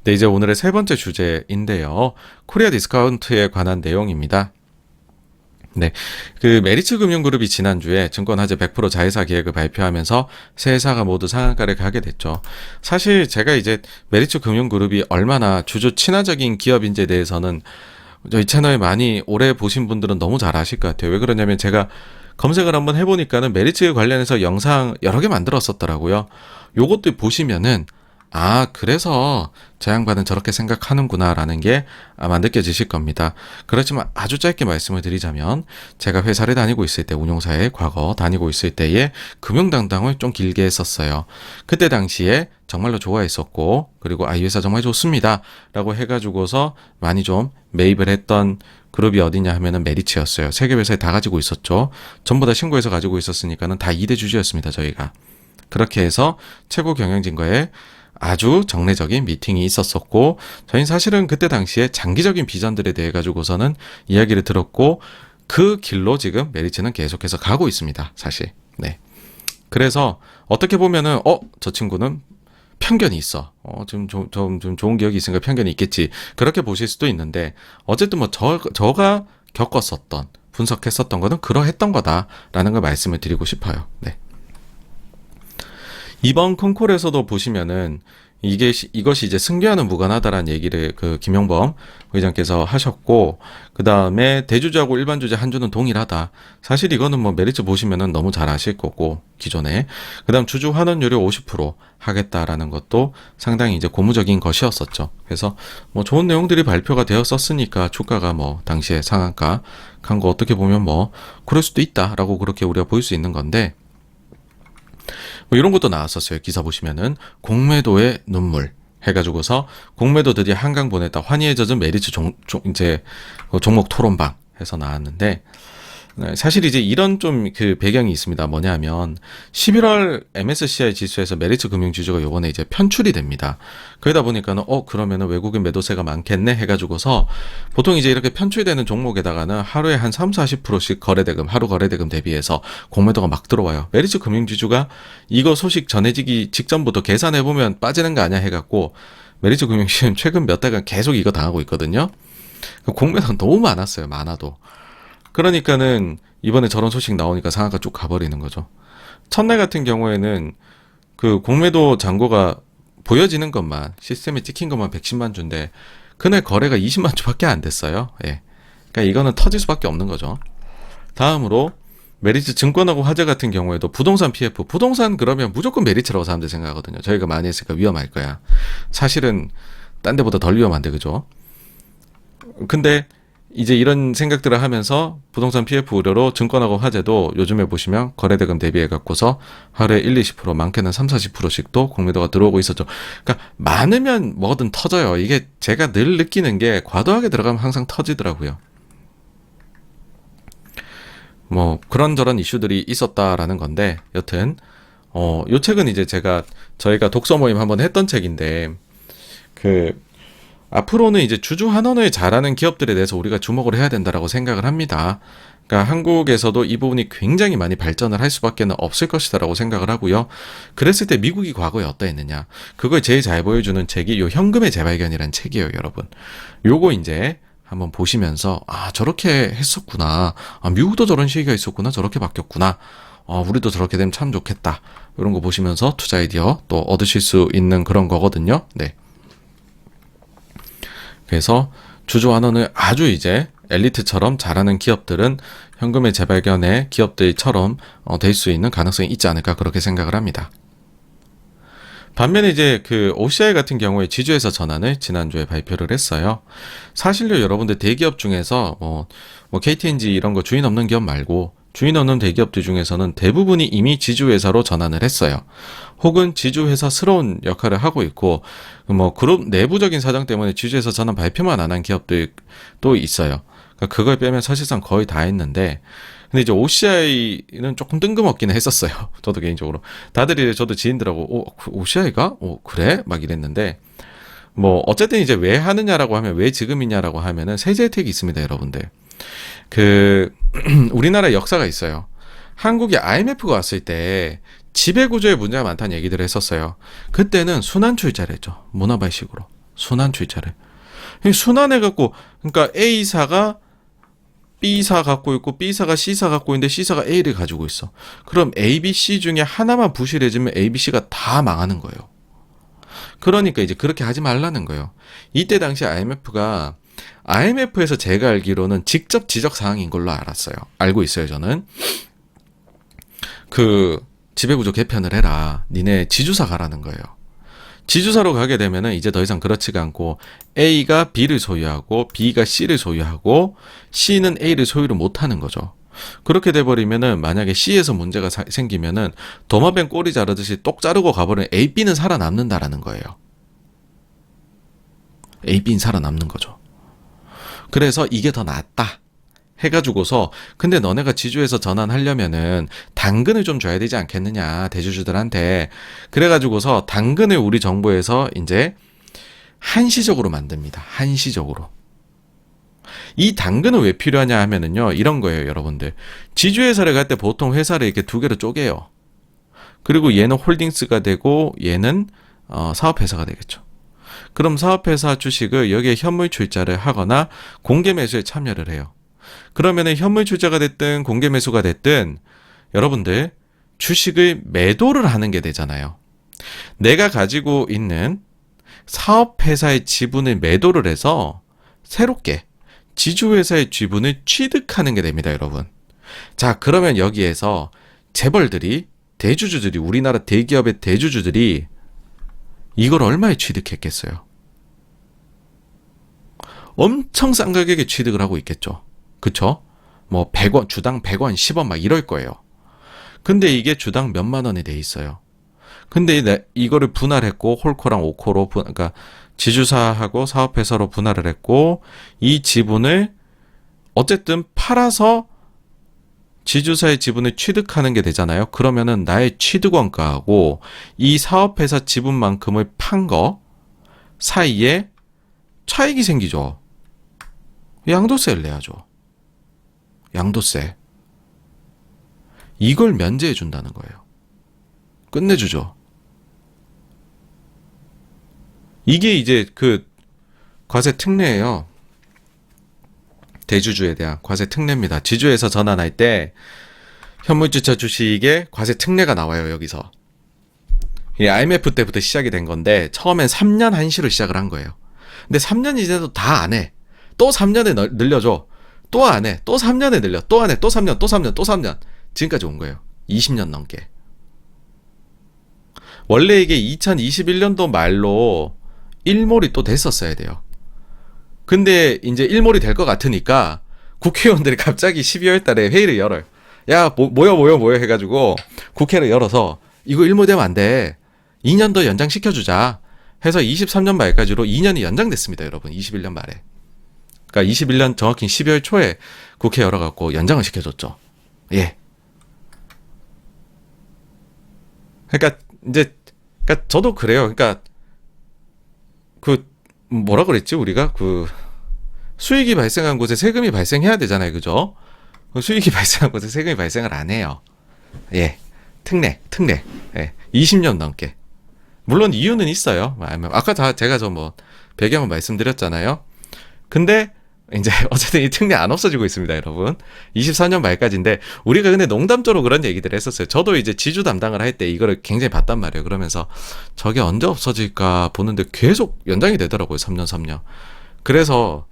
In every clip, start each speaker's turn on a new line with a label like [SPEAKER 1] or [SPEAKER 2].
[SPEAKER 1] 네, 이제 오늘의 세 번째 주제인데요. 코리아 디스카운트에 관한 내용입니다. 네, 그 메리츠 금융그룹이 지난주에 증권화재 100% 자회사 계획을 발표하면서 세 회사가 모두 상한가를 가게 됐죠. 사실 제가 이제 메리츠 금융그룹이 얼마나 주주 친화적인 기업인지에 대해서는 저희 채널에 많이 오래 보신 분들은 너무 잘 아실 것 같아요. 왜 그러냐면 제가 검색을 한번 해보니까는 메리츠 관련해서 영상 여러 개 만들었었더라고요. 요것도 보시면은 그래서 저 양반은 저렇게 생각하는구나 라는 게 아마 느껴지실 겁니다. 그렇지만 아주 짧게 말씀을 드리자면 제가 회사를 다니고 있을 때 운용사에 과거 다니고 있을 때에 금융당당을 좀 길게 했었어요. 그때 당시에 정말로 좋아했었고 그리고 이 회사 정말 좋습니다 라고 해가지고서 많이 좀 매입을 했던 그룹이 어디냐 하면은 메리츠였어요. 세계 회사에 다 가지고 있었죠. 전부 다 신고해서 가지고 있었으니까는 다 2대 주주였습니다. 저희가. 그렇게 해서 최고 경영진과의 아주 정례적인 미팅이 있었었고 저희는 사실은 그때 당시에 장기적인 비전들에 대해 가지고서는 이야기를 들었고 그 길로 지금 메리츠는 계속해서 가고 있습니다. 사실. 네. 그래서 어떻게 보면은 저 친구는 편견이 있어. 좀 좋은 기억이 있으니까 편견이 있겠지. 그렇게 보실 수도 있는데 어쨌든 뭐 저가 겪었었던 분석했었던 거는 그러했던 거다라는 걸 말씀을 드리고 싶어요. 네. 이번 콩콜에서도 보시면은 이것이 이제 승계와는 무관하다라는 얘기를 그 김용범 의장께서 하셨고, 그 다음에 대주주하고 일반 주주 한 주는 동일하다. 사실 이거는 뭐 메리츠 보시면은 너무 잘 아실 거고 기존에 그 다음 주주 환원율이 50% 하겠다라는 것도 상당히 이제 고무적인 것이었었죠. 그래서 뭐 좋은 내용들이 발표가 되었었으니까 주가가 뭐 당시에 상한가 간 거 어떻게 보면 뭐 그럴 수도 있다라고 그렇게 우리가 볼 수 있는 건데. 뭐 이런 것도 나왔었어요. 기사 보시면은 공매도의 눈물 해가지고서 공매도 드디어 한강 보냈다. 환희에 젖은 메리츠 이제 종목 토론방 해서 나왔는데 사실 이제 이런 좀 그 배경이 있습니다. 뭐냐면 11월 MSCI 지수에서 메리츠 금융지주가 요번에 이제 편출이 됩니다. 그러다 보니까는 그러면은 외국인 매도세가 많겠네 해가지고서 보통 이제 이렇게 편출되는 종목에다가는 하루에 한 3-40%씩 거래대금 하루 거래대금 대비해서 공매도가 막 들어와요. 메리츠 금융지주가 이거 소식 전해지기 직전부터 계산해보면 빠지는 거 아니야 해갖고 메리츠 금융지주는 최근 몇 달간 계속 이거 당하고 있거든요. 공매도가 너무 많았어요. 많아도. 그러니까는 이번에 저런 소식 나오니까 상한가 쭉 가버리는 거죠. 첫날 같은 경우에는 그 공매도 잔고가 보여지는 것만 시스템에 찍힌 것만 110만 주인데 그날 거래가 20만 주밖에 안 됐어요. 예. 그러니까 이거는 터질 수밖에 없는 거죠. 다음으로 메리츠 증권하고 화재 같은 경우에도 부동산 PF, 부동산 그러면 무조건 메리츠라고 사람들 생각하거든요. 저희가 많이 했으니까 위험할 거야. 사실은 딴 데보다 덜 위험한데 그죠? 근데 이제 이런 생각들을 하면서 부동산 PF 우려로 증권하고 화재도 요즘에 보시면 거래대금 대비해 갖고서 하루에 1-20% 많게는 3-40%씩 또 공매도가 들어오고 있었죠. 그러니까 많으면 뭐든 터져요. 이게 제가 늘 느끼는 게 과도하게 들어가면 항상 터지더라고요. 뭐 그런저런 이슈들이 있었다라는 건데 여튼 요 책은 이제 저희가 독서 모임 한번 했던 책인데 앞으로는 이제 주주 환원을 잘하는 기업들에 대해서 우리가 주목을 해야 된다라고 생각을 합니다. 그러니까 한국에서도 이 부분이 굉장히 많이 발전을 할 수밖에 없을 것이다라고 생각을 하고요. 그랬을 때 미국이 과거에 어떠했느냐. 그걸 제일 잘 보여주는 책이 요 현금의 재발견이라는 책이에요, 여러분. 요거 이제 한번 보시면서 저렇게 했었구나. 미국도 저런 시기가 있었구나. 저렇게 바뀌었구나. 우리도 저렇게 되면 참 좋겠다. 이런 거 보시면서 투자 아이디어 또 얻으실 수 있는 그런 거거든요. 네. 그래서 주주 환원을 아주 이제 엘리트처럼 잘하는 기업들은 현금의 재발견의 기업들처럼 될 수 있는 가능성이 있지 않을까 그렇게 생각을 합니다. 반면에 이제 그 OCI 같은 경우에 지주회사 전환을 지난주에 발표를 했어요. 사실요 여러분들 대기업 중에서 뭐 KTNG 이런 거 주인 없는 기업 말고 주인 없는 대기업들 중에서는 대부분이 이미 지주회사로 전환을 했어요. 혹은 지주회사스러운 역할을 하고 있고 뭐 그룹 내부적인 사정 때문에 지주회사 전환 발표만 안 한 기업들도 있어요. 그러니까 그걸 빼면 사실상 거의 다 했는데 근데 이제 OCI는 조금 뜬금없긴 했었어요. 저도 개인적으로. 다들 이제 저도 지인들하고 OCI가? 그래? 막 이랬는데 뭐 어쨌든 이제 왜 하느냐라고 하면 왜 지금이냐라고 하면은 세제 혜택이 있습니다, 여러분들. 우리나라 역사가 있어요. 한국이 IMF가 왔을 때 지배구조에 문제가 많다는 얘기들을 했었어요. 그때는 순환출자를 했죠. 문어발식으로. 순환 출자를. 순환해갖고, 그러니까 A사가 B사 갖고 있고 B사가 C사 갖고 있는데 C사가 A를 가지고 있어. 그럼 A, B, C 중에 하나만 부실해지면 A, B, C가 다 망하는 거예요. 그러니까 이제 그렇게 하지 말라는 거예요. 이때 당시 IMF에서 제가 알기로는 직접 지적 사항인 걸로 알고 있어요, 저는. 그 지배구조 개편을 해라. 니네 지주사 가라는 거예요. 지주사로 가게 되면은 이제 더 이상 그렇지가 않고 A가 B를 소유하고 B가 C를 소유하고 C는 A를 소유를 못하는 거죠. 그렇게 돼버리면은 만약에 C에서 문제가 생기면은 도마뱀 꼬리 자르듯이 똑 자르고 가버리면 A, B는 살아남는다라는 거예요. A, B는 살아남는 거죠. 그래서 이게 더 낫다 해가지고서 근데 너네가 지주에서 전환하려면은 당근을 좀 줘야 되지 않겠느냐 대주주들한테. 그래가지고서 당근을 우리 정부에서 이제 한시적으로 만듭니다. 한시적으로. 이 당근은 왜 필요하냐 하면은요 이런 거예요, 여러분들. 지주회사를 갈 때 보통 회사를 이렇게 두 개로 쪼개요. 그리고 얘는 홀딩스가 되고 얘는 사업회사가 되겠죠. 그럼 사업회사 주식을 여기에 현물 출자를 하거나 공개 매수에 참여를 해요. 그러면은 현물 출자가 됐든 공개 매수가 됐든 여러분들 주식을 매도를 하는 게 되잖아요. 내가 가지고 있는 사업회사의 지분을 매도를 해서 새롭게 지주회사의 지분을 취득하는 게 됩니다, 여러분. 자, 그러면 여기에서 재벌들이, 대주주들이, 우리나라 대기업의 대주주들이 이걸 얼마에 취득했겠어요? 엄청 싼 가격에 취득을 하고 있겠죠. 그쵸? 뭐 100원, 주당 100원, 10원 막 이럴 거예요. 근데 이게 주당 몇만 원이 돼 있어요. 근데 이거를 분할했고 홀코랑 오코로 그러니까 지주사하고 사업회사로 분할을 했고 이 지분을 어쨌든 팔아서 지주사의 지분을 취득하는 게 되잖아요. 그러면은 나의 취득원가하고 이 사업회사 지분만큼을 판 거 사이에 차익이 생기죠. 양도세를 내야죠. 양도세. 이걸 면제해 준다는 거예요. 끝내주죠. 이게 이제 그 과세 특례예요. 대주주에 대한 과세 특례입니다. 지주에서 전환할 때 현물주차 주식에 과세 특례가 나와요, 여기서. 이 IMF 때부터 시작이 된 건데 처음엔 3년 한시로 시작을 한 거예요. 근데 3년이 지나도 다 안 해. 또 3년에 늘려줘. 또 안 해. 또 3년에 늘려. 또 안 해. 또 3년, 또 3년, 또 3년. 지금까지 온 거예요. 20년 넘게. 원래 이게 2021년도 말로 일몰이 또 됐었어야 돼요. 근데 이제 일몰이 될 것 같으니까 국회의원들이 갑자기 12월 달에 회의를 열어요. 야, 모여 해가지고 국회를 열어서 이거 일몰되면 안 돼. 2년 더 연장시켜주자. 해서 23년 말까지로 2년이 연장됐습니다, 여러분. 21년 말에. 그러니까 21년 정확히 12월 초에 국회 열어갖고 연장을 시켜줬죠. 예. 그러니까 이제 그러니까 저도 그래요. 그러니까 그 뭐라 그랬지 우리가 그 수익이 발생한 곳에 세금이 발생해야 되잖아요, 그죠? 수익이 발생한 곳에 세금이 발생을 안 해요. 예, 특례. 예, 20년 넘게. 물론 이유는 있어요. 아까 다 제가 저 뭐 배경을 말씀드렸잖아요. 근데 이제 어쨌든 이 특례 안 없어지고 있습니다, 여러분. 24년 말까지인데 우리가 근데 농담조로 그런 얘기들을 했었어요. 저도 이제 지주 담당을 할 때 이거를 굉장히 봤단 말이에요. 그러면서 저게 언제 없어질까 보는데 계속 연장이 되더라고요. 3년. 그래서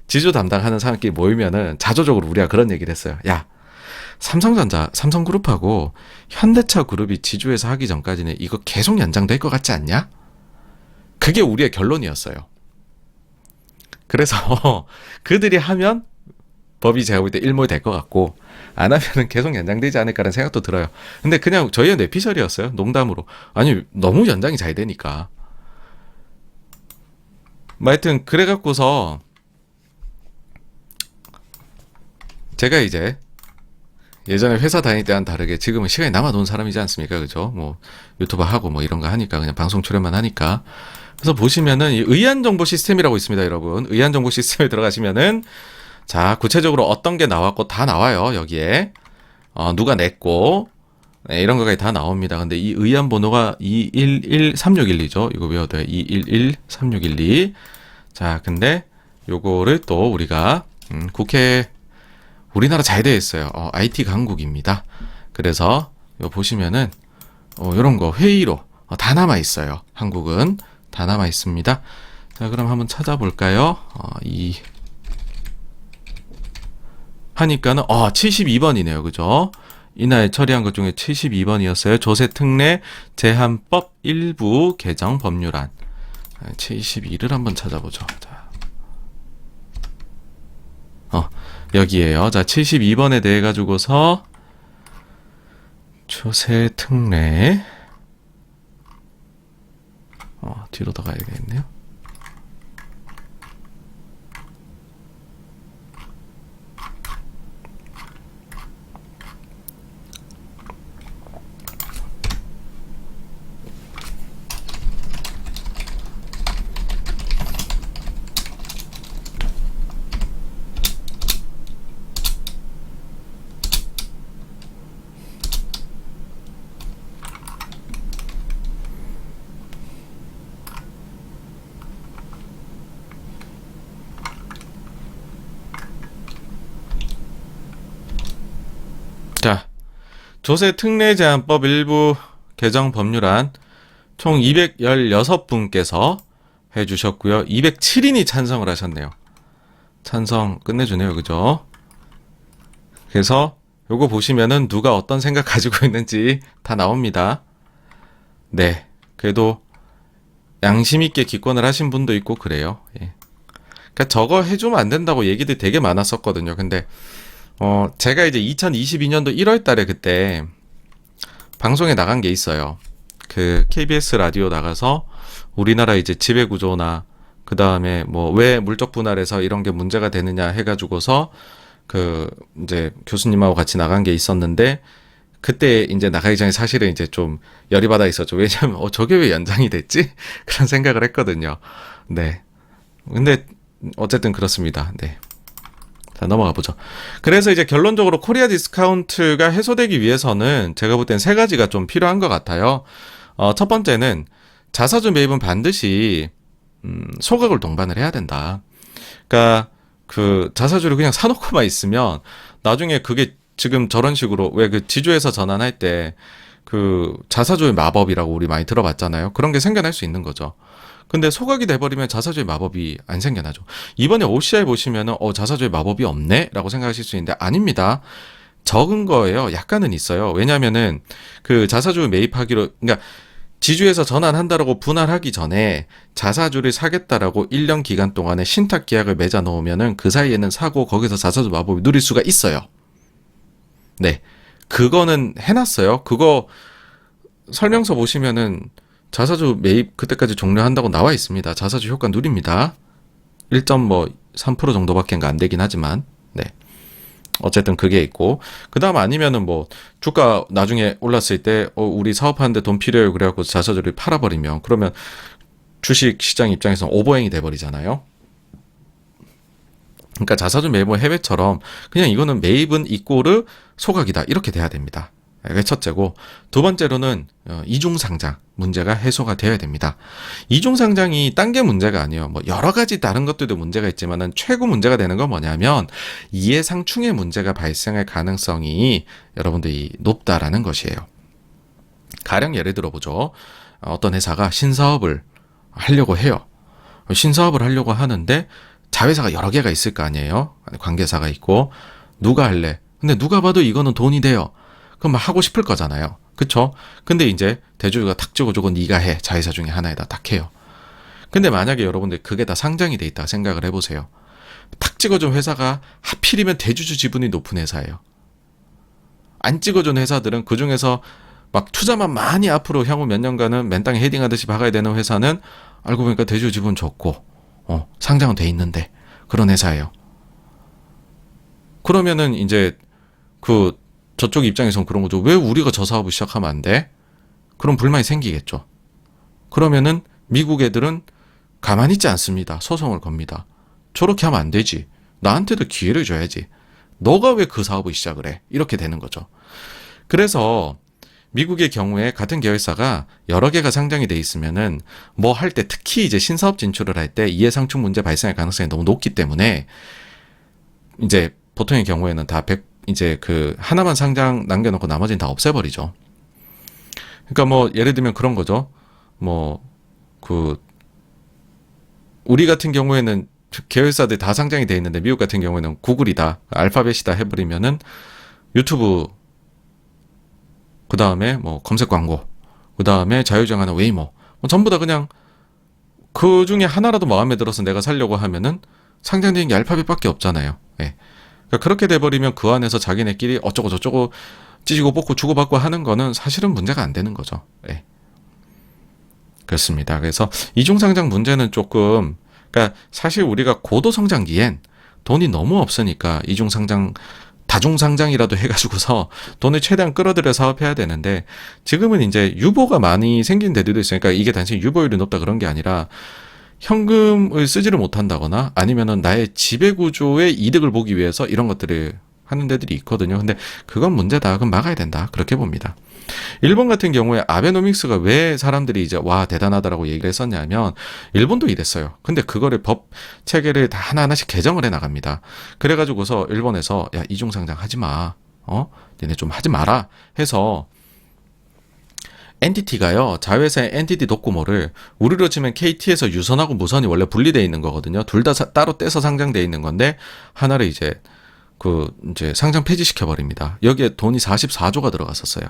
[SPEAKER 1] 지주 담당하는 사람끼리 모이면은 자조적으로 우리가 그런 얘기를 했어요. 야, 삼성그룹하고 현대차 그룹이 지주에서 하기 전까지는 이거 계속 연장될 것 같지 않냐? 그게 우리의 결론이었어요. 그래서 그들이 하면 법이 제가 볼 때 일몰 될 것 같고 안 하면은 계속 연장되지 않을까라는 생각도 들어요. 근데 그냥 저희의 뇌피셜이었어요. 농담으로. 아니 너무 연장이 잘 되니까. 하여튼 그래갖고서 제가 이제 예전에 회사 다닐 때와는 다르게 지금은 시간이 남아도는 사람이지 않습니까? 그죠? 뭐 유튜버 하고 뭐 이런 거 하니까 그냥 방송 출연만 하니까. 그래서 보시면은 이 의안정보 시스템이라고 있습니다, 여러분. 의안정보 시스템에 들어가시면은 자, 구체적으로 어떤 게 나왔고 다 나와요, 여기에. 누가 냈고 네, 이런 거까지 다 나옵니다. 근데 이 의안 번호가 211361이죠. 이거 외워둬요. 211361. 자, 근데 요거를 또 우리가 국회 우리나라 잘 되어 있어요. IT 강국입니다. 그래서 이거 보시면은 이런 거 회의로 다 남아 있어요. 한국은 다 남아 있습니다. 자, 그럼 한번 찾아볼까요? 하니까는 72번이네요. 그죠? 이날 처리한 것 중에 72번이었어요. 조세특례 제한법 일부 개정 법률안. 72를 한번 찾아보죠. 자. 여기에요. 자, 72번에 대해 가지고서 조세특례 뒤로 더 가야겠네요. 자, 조세특례제한법 일부 개정 법률안 총 216분께서 해주셨고요. 207인이 찬성을 하셨네요. 찬성 끝내주네요. 그죠? 그래서 요거 보시면은 누가 어떤 생각 가지고 있는지 다 나옵니다. 네. 그래도 양심 있게 기권을 하신 분도 있고 그래요. 예. 그러니까 저거 해주면 안 된다고 얘기들 되게 많았었거든요. 근데 제가 이제 2022년도 1월 달에 그때 방송에 나간 게 있어요. 그 KBS 라디오 나가서 우리나라 이제 지배 구조나 그 다음에 뭐 왜 물적 분할에서 이런 게 문제가 되느냐 해가지고서 그 이제 교수님하고 같이 나간 게 있었는데 그때 이제 나가기 전에 사실은 이제 좀 열이 받아 있었죠. 왜냐면 저게 왜 연장이 됐지? 그런 생각을 했거든요. 네. 근데 어쨌든 그렇습니다. 네. 자, 넘어가 보죠. 그래서 이제 결론적으로 코리아 디스카운트가 해소되기 위해서는 제가 볼 땐 세 가지가 좀 필요한 것 같아요. 첫 번째는 자사주 매입은 반드시 소각을 동반을 해야 된다. 그러니까 그 자사주를 그냥 사놓고만 있으면 나중에 그게 지금 저런 식으로 왜 그 지주에서 전환할 때 그 자사주의 마법이라고 우리 많이 들어봤잖아요. 그런 게 생겨날 수 있는 거죠. 근데 소각이 돼버리면 자사주의 마법이 안 생겨나죠. 이번에 OCI 보시면은 자사주의 마법이 없네? 라고 생각하실 수 있는데 아닙니다. 적은 거예요. 약간은 있어요. 왜냐면은 그 자사주 매입하기로 그러니까 지주에서 전환한다라고 분할하기 전에 자사주를 사겠다라고 1년 기간 동안에 신탁 계약을 맺어 놓으면은 그 사이에는 사고 거기서 자사주 마법을 누릴 수가 있어요. 네. 그거는 해놨어요. 그거 설명서 보시면은 자사주 매입 그때까지 종료한다고 나와 있습니다. 자사주 효과 누립니다. 1.3% 정도밖에 안 되긴 하지만, 네. 어쨌든 그게 있고, 그 다음 아니면은 뭐, 주가 나중에 올랐을 때, 우리 사업하는데 돈 필요해요. 그래갖고 자사주를 팔아버리면, 그러면 주식 시장 입장에서 오버행이 돼버리잖아요. 그러니까 자사주 매입은 해외처럼 그냥 이거는 매입은 이꼬르 소각이다. 이렇게 돼야 됩니다. 이게 첫째고, 두 번째로는 이중상장 문제가 해소가 되어야 됩니다. 이중상장이 딴 게 문제가 아니에요. 뭐 여러 가지 다른 것들도 문제가 있지만은 최고 문제가 되는 건 뭐냐면 이해상충의 문제가 발생할 가능성이 여러분들이 높다라는 것이에요. 가령 예를 들어보죠. 어떤 회사가 신사업을 하려고 해요. 신사업을 하려고 하는데 자회사가 여러 개가 있을 거 아니에요. 관계사가 있고 누가 할래? 근데 누가 봐도 이거는 돈이 돼요. 그럼 막 하고 싶을 거잖아요. 그쵸? 근데 이제 대주주가 탁 찍어주고 네가 해. 자회사 중에 하나에다 딱 해요. 근데 만약에 여러분들 그게 다 상장이 돼 있다 생각을 해보세요. 탁 찍어준 회사가 하필이면 대주주 지분이 높은 회사예요. 안 찍어준 회사들은 그중에서 막 투자만 많이 앞으로 향후 몇 년간은 맨 땅에 헤딩하듯이 박아야 되는 회사는 알고 보니까 대주주 지분 적고 상장은 돼 있는데 그런 회사예요. 그러면은 이제 그 저쪽 입장에선 그런 거죠. 왜 우리가 저 사업을 시작하면 안 돼? 그럼 불만이 생기겠죠. 그러면은 미국 애들은 가만히 있지 않습니다. 소송을 겁니다. 저렇게 하면 안 되지. 나한테도 기회를 줘야지. 너가 왜 그 사업을 시작을 해? 이렇게 되는 거죠. 그래서 미국의 경우에 같은 계열사가 여러 개가 상장이 돼 있으면은 뭐 할 때 특히 이제 신사업 진출을 할 때 이해상충 문제 발생할 가능성이 너무 높기 때문에 이제 보통의 경우에는 다 이제 그 하나만 상장 남겨놓고 나머지는 다 없애버리죠. 그러니까 뭐 예를 들면 그런 거죠. 뭐 그 우리 같은 경우에는 계열사들 다 상장이 돼 있는데 미국 같은 경우에는 구글이다, 알파벳이다 해버리면은 유튜브, 그 다음에 뭐 검색 광고, 그 다음에 자유정하는 웨이모, 뭐 전부 다 그냥 그 중에 하나라도 마음에 들어서 내가 살려고 하면은 상장된 게 알파벳밖에 없잖아요. 예. 그러니까 그렇게 돼버리면 그 안에서 자기네끼리 어쩌고 저쩌고 찌지고 뽑고 주고받고 하는 거는 사실은 문제가 안 되는 거죠. 예. 그렇습니다. 그래서 이중상장 문제는 조금, 그러니까 사실 우리가 고도 성장기엔 돈이 너무 없으니까 이중상장, 다중상장이라도 해가지고서 돈을 최대한 끌어들여 사업해야 되는데, 지금은 이제 유보가 많이 생긴 데들도 있으니까 이게 단순히 유보율이 높다 그런 게 아니라 현금을 쓰지를 못한다거나 아니면은 나의 지배구조의 이득을 보기 위해서 이런 것들을 하는 데들이 있거든요. 근데 그건 문제다. 그건 막아야 된다. 그렇게 봅니다. 일본 같은 경우에 아베노믹스가 왜 사람들이 이제 와 대단하다라고 얘기를 했었냐면, 일본도 이랬어요. 근데 그거를 법 체계를 다 하나하나씩 개정을 해 나갑니다. 그래가지고서 일본에서 야 이중상장 하지 마, 니네 좀 하지 마라 해서 엔티티가요, 자회사의 엔티티 도코모를 우리로 치면 KT에서 유선하고 무선이 원래 분리되어 있는 거거든요. 둘 다 따로 떼서 상장되어 있는 건데 하나를 이제 이제 상장 폐지시켜 버립니다. 여기에 돈이 44조가 들어갔었어요.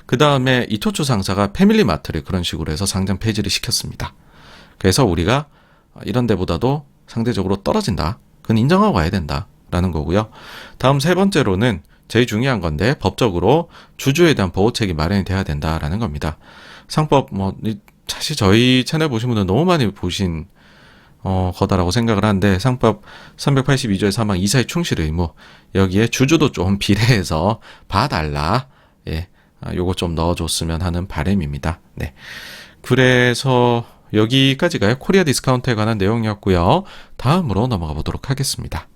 [SPEAKER 1] 그 다음에 이토츠 상사가 패밀리마트를 그런 식으로 해서 상장 폐지를 시켰습니다. 그래서 우리가 이런 데보다도 상대적으로 떨어진다. 그건 인정하고 가야 된다라는 거고요. 다음 세 번째로는 제일 중요한 건데, 법적으로 주주에 대한 보호책이 마련이 돼야 된다라는 겁니다. 상법 사실 저희 채널 보신 분들 너무 많이 보신 거다라고 생각을 하는데, 상법 382조의 3항 이사의 충실 의무, 여기에 주주도 좀 비례해서 봐달라. 예, 요거 좀 넣어줬으면 하는 바람입니다. 네, 그래서 여기까지가 코리아 디스카운트에 관한 내용이었고요. 다음으로 넘어가 보도록 하겠습니다.